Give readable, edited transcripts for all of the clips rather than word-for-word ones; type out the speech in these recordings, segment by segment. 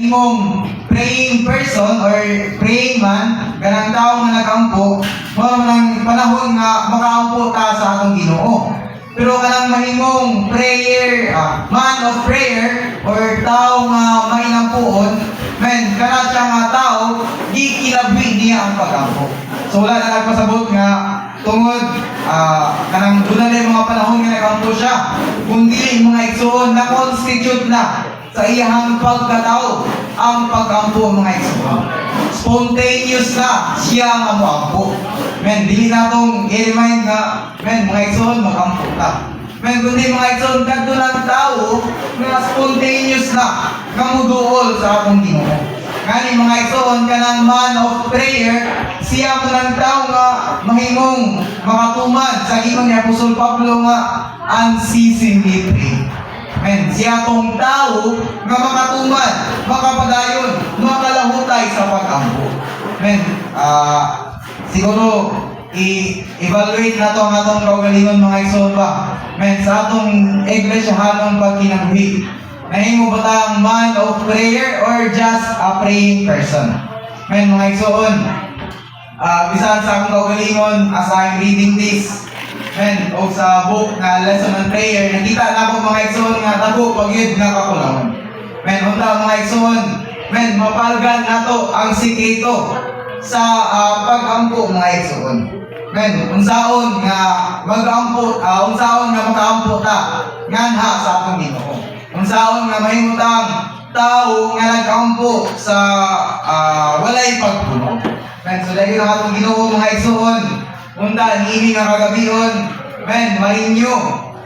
imong praying person or praying man, ganang tao nga nagampo, mao nang panahon nga makaampo ta sa atong Ginoo. Pero kanang mahimong man of prayer or tao nga mainampuon, kana siya nga tao, di kinabwi niya ang pagampo. So wala na nagpasabot nga tungod kanang doon na yung mga panahon nga nagampo siya, kundi mga igsoon na constitute na sa iyang pagkatao ang pagkampo mga igsoon. Spontaneous na siya ang amuampo. Dili natong i-remind nga, mga igsoon, magampo ta. Kundi mga igsoon, kadto lang tao na spontaneous na kamuduol sa atong Ginoo. Ngani mga igsoon, kanang man of prayer, siya mo ng tao nga mahimong makatuman sa ingon ni Apostol Pablo nga unceasingly pray. Siya tong tao nga makatuman, makapadayon, makalahutay sa pag-ampo. Siguro i-evaluate na to ang atong kaugalingon mga igsoon ba. Sa atong iglesiyahanong pagkinabuhi, nahimo ba tang man of prayer or just a praying person? Mga igsoon, bisan sa akong kaugalingon as I'm reading this, o sa book nga Lesson on Prayer, nakita na ako mga igsoon nga tabo pagyud nga kakulawon. Unta mga igsoon, mapalgan nato ang sikreto sa pag-ampo mga igsoon. Unsaon nga mag-ampo, unsaon nga makaampo ta nganha sa atong Ginoo. Unsaon nga mahimutang tao nga nag-ampo sa walay pagpuno. So dahil ang atong Ginoo mga igsoon, unta niini nga kagabion, marinyo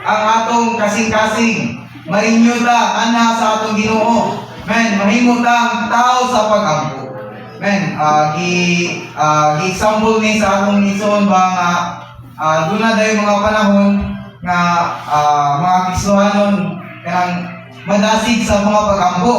ang atong kasing-kasing. Marinyo ta ana sa atong Ginoo. Mahimutang tao sa pag-ampo. Gi-example ni sa atong igsoon ba nga doon na dayon mga panahon nga mga Kristohanon kanang madasig sa mga pag-ampo.